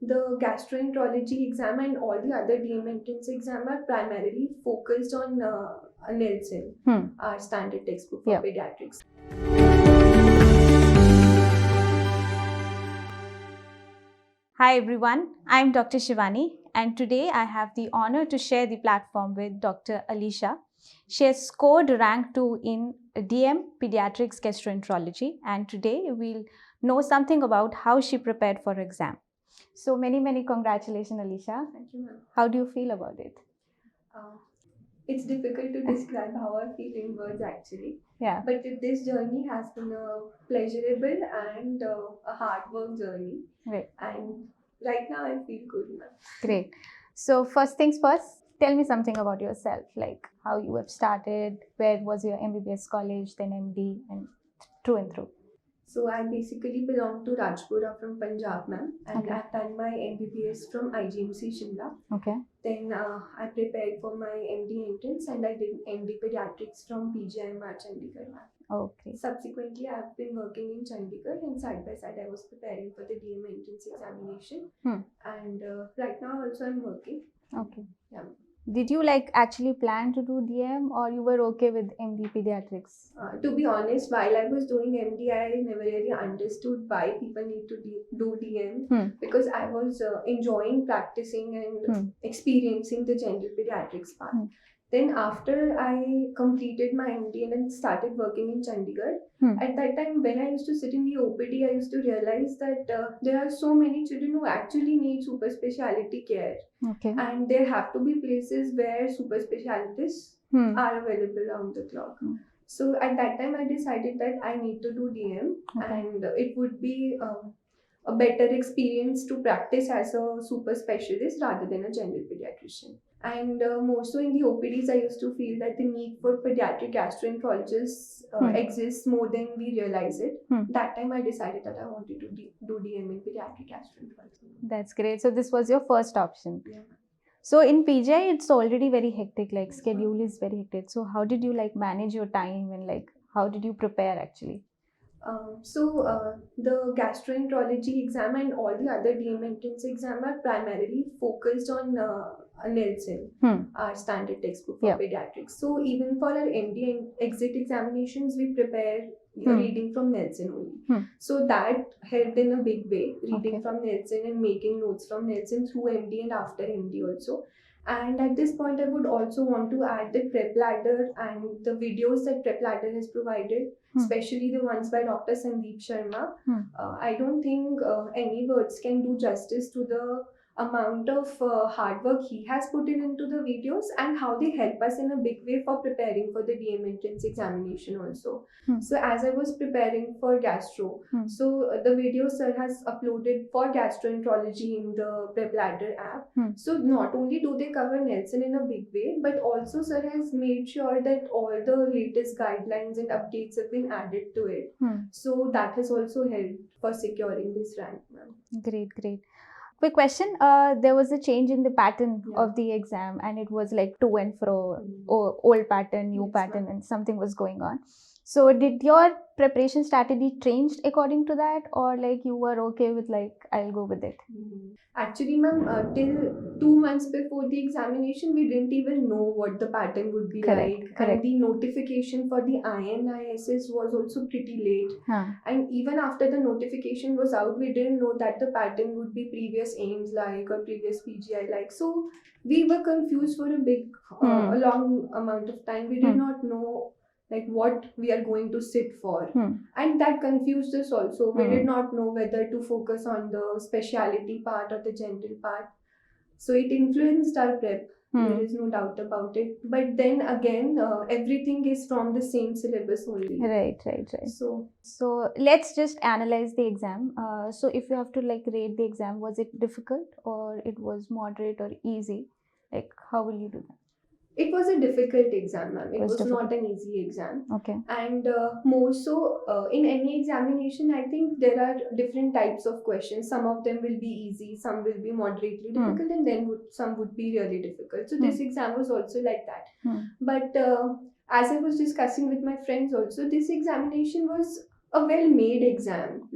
the gastroenterology exam and all the other DM entrance exam are primarily focused on Nielsen, our standard textbook for pediatrics. Hi everyone, I'm Dr. Shivani and today I have the honor to share the platform with Dr. Alisha. She has scored rank 2 in DM Pediatrics Gastroenterology and today we'll know something about how she prepared for exam. So many congratulations, Alisha. Thank you, ma'am. How do you feel about it? It's difficult to describe how I feel in words actually. Yeah. But this journey has been a pleasurable and a hard work journey. Right. And right now I feel good, ma'am. Great. So first things first, tell me something about yourself, like how you have started, where was your MBBS college, then MD, and through and through. So I basically belong to Rajpura from Punjab, ma'am, and Okay. I've done my MBBS from IGMC Shimla. Okay. Then I prepared for my MD entrance and I did MD Pediatrics from PGIMR Chandigarh, ma'am. Okay. Subsequently, I've been working in Chandigarh and side by side I was preparing for the DM entrance examination. And right now also I'm working. Okay. Yeah. Did you actually plan to do DM or you were okay with MD Pediatrics? To be honest, while I was doing MD, I never really understood why people need to do DM because I was enjoying practicing and experiencing the general pediatrics part. Then after I completed my MD and then started working in Chandigarh, at that time when I used to sit in the OPD, I used to realize that there are so many children who actually need super specialty care. Okay. And there have to be places where super specialists are available on the clock. So at that time, I decided that I need to do DM and it would be a better experience to practice as a super specialist rather than a general pediatrician. And more so in the OPDs, I used to feel that the need for pediatric gastroenterologists exists more than we realize it. That time I decided that I wanted to do DM in pediatric gastroenterology. That's great. So this was your first option. Yeah. So in PGI, it's already very hectic, schedule is very hectic. So how did you manage your time and how did you prepare actually? The gastroenterology exam and all the other DM entrance exam are primarily focused on Nielsen, our standard textbook for pediatrics. So even for our MD exit examinations, we prepare reading from Nielsen only. So that helped in a big way, reading from Nielsen and making notes from Nielsen through MD and after MD also. And at this point, I would also want to add the Prep Ladder and the videos that Prep Ladder has provided, especially the ones by Dr. Sandeep Sharma. I don't think any words can do justice to the amount of hard work he has put into the videos and how they help us in a big way for preparing for the DM entrance examination also. So as I was preparing for gastro, so the video sir has uploaded for gastroenterology in the Prep Ladder app. So not only do they cover Nielsen in a big way, but also sir has made sure that all the latest guidelines and updates have been added to it. So that has also helped for securing this rank, ma'am. Great. Quick question, there was a change in the pattern of the exam and it was to and fro, old pattern, new pattern, and something was going on. So did your preparation strategy changed according to that, or you were okay with I'll go with it? Actually, ma'am, till 2 months before the examination, we didn't even know what the pattern would be like. And the notification for the INISS was also pretty late. And even after the notification was out, we didn't know that the pattern would be previous AIMS like or previous PGI like. So we were confused for a long amount of time. We did not know what we are going to sit for, and that confused us also. We did not know whether to focus on the specialty part or the general part, so it influenced our prep. There is no doubt about it, but then again everything is from the same syllabus only. Right. So let's just analyze the exam. So if you have to rate the exam, was it difficult or it was moderate or easy? How will you do that? It was a difficult exam, ma'am. It was not an easy exam. Okay. And more so, in any examination, I think there are different types of questions. Some of them will be easy, some will be moderately difficult, and then some would be really difficult. So this exam was also like that. But as I was discussing with my friends also, this examination was a well-made exam.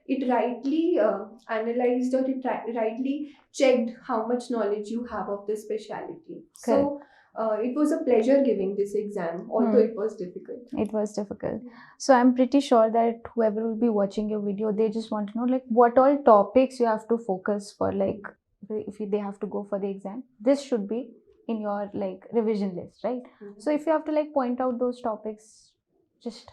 it rightly analyzed, or it rightly checked how much knowledge you have of the specialty. So it was a pleasure giving this exam, although it was difficult. It was difficult. So I'm pretty sure that whoever will be watching your video, they just want to know like what all topics you have to focus for, like if they have to go for the exam. This should be in your like revision list, right? So if you have to like point out those topics, just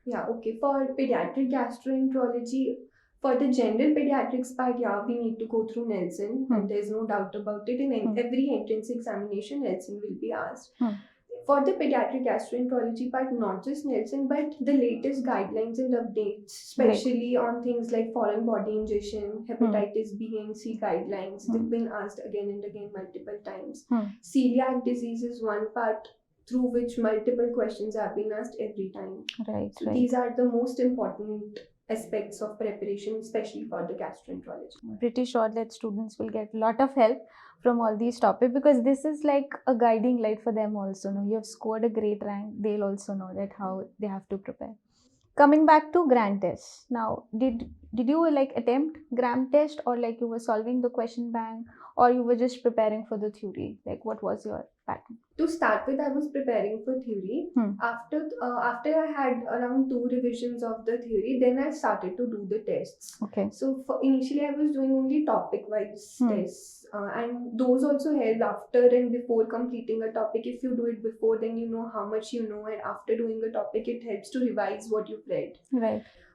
okay. For pediatric gastroenterology, for the general pediatrics part, we need to go through Nelson, and there's no doubt about it. In every entrance examination, Nelson will be asked. For the pediatric gastroenterology part, not just Nelson, but the latest guidelines and updates, especially on things like foreign body ingestion, hepatitis B and C guidelines, they've been asked again and again multiple times. Celiac disease is one part through which multiple questions have been asked every time. So these are the most important aspects of preparation, especially for the gastroenterology. I'm pretty sure that students will get a lot of help from all these topics, because this is like a guiding light for them also. You have scored a great rank, they'll also know that how they have to prepare. Coming back to grand tests, now did you like attempt gram test, or like you were solving the question bank, or you were just preparing for the theory? Like what was your pattern? To start with, I was preparing for theory. After I had around 2 revisions of the theory, then I started to do the tests. So initially I was doing only topic-wise tests, and those also helped after and before completing a topic. If you do it before, then you know how much you know, and after doing a topic, it helps to revise what you've read.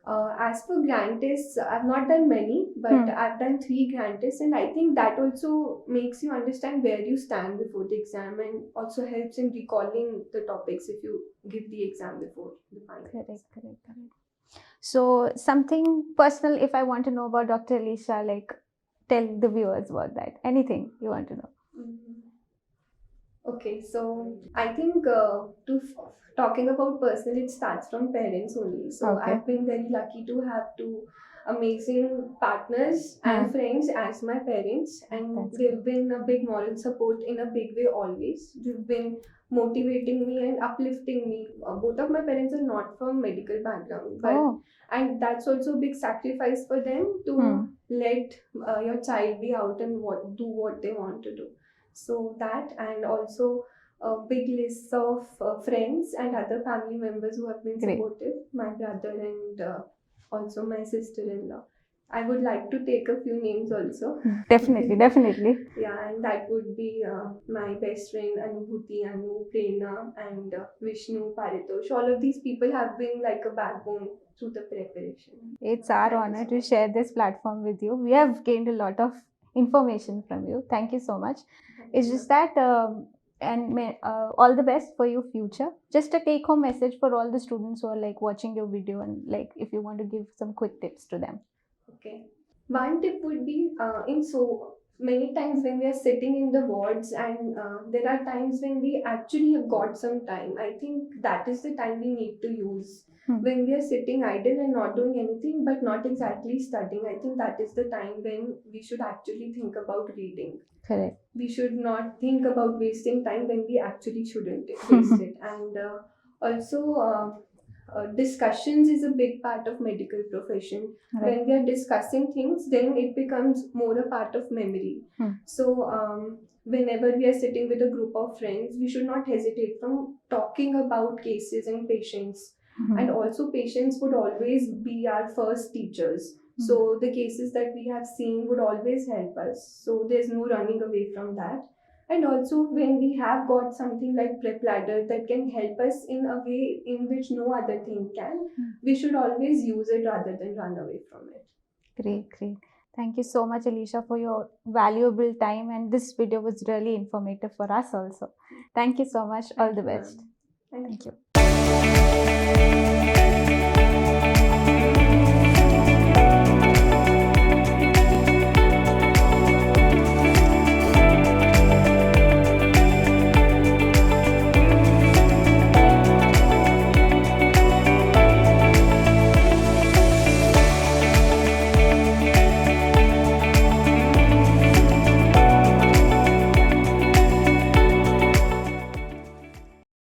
As for grand tests, I've not done many, but I've done 3 grand tests, and I think that also makes you understand where you stand before the exam, and also helps in recalling the topics if you give the exam before the final. Correct. So something personal, if I want to know about Dr. Alisha, like tell the viewers about that. Anything you want to know? Okay, so I think talking about personal, it starts from parents only. So I've been very lucky to have 2 amazing partners and friends as my parents, and they've been a big moral support in a big way always. They've been motivating me and uplifting me. Both of my parents are not from medical background, but and that's also a big sacrifice for them to let your child be out and do what they want to do. So that, and also a big list of friends and other family members who have been supportive. My brother and also my sister-in-law. I would like to take a few names also. Definitely. Yeah, and that would be my best friend Anubhuti, Anu, Prerna, and Vishnu, Paritosh. All of these people have been like a backbone through the preparation. It's our honor to share this platform with you. We have gained a lot of information from you. Thank you so much. It's just that all the best for your future. Just a take home message for all the students who are like watching your video, and like if you want to give some quick tips to them. Okay, one tip would be in so many times when we are sitting in the wards, and there are times when we actually have got some time. I think that is the time we need to use. When we are sitting idle and not doing anything, but not exactly studying, I think that is the time when we should actually think about reading. Correct. We should not think about wasting time when we actually shouldn't waste it. And also discussions is a big part of medical profession. When we are discussing things, then it becomes more a part of memory. So whenever we are sitting with a group of friends, we should not hesitate from talking about cases and patients. And also patients would always be our first teachers. So the cases that we have seen would always help us. So there's no running away from that. And also when we have got something like Prep Ladder that can help us in a way in which no other thing can, we should always use it rather than run away from it. Great. Thank you so much, Alisha, for your valuable time, and this video was really informative for us also. Thank you so much. All the best. Thank you.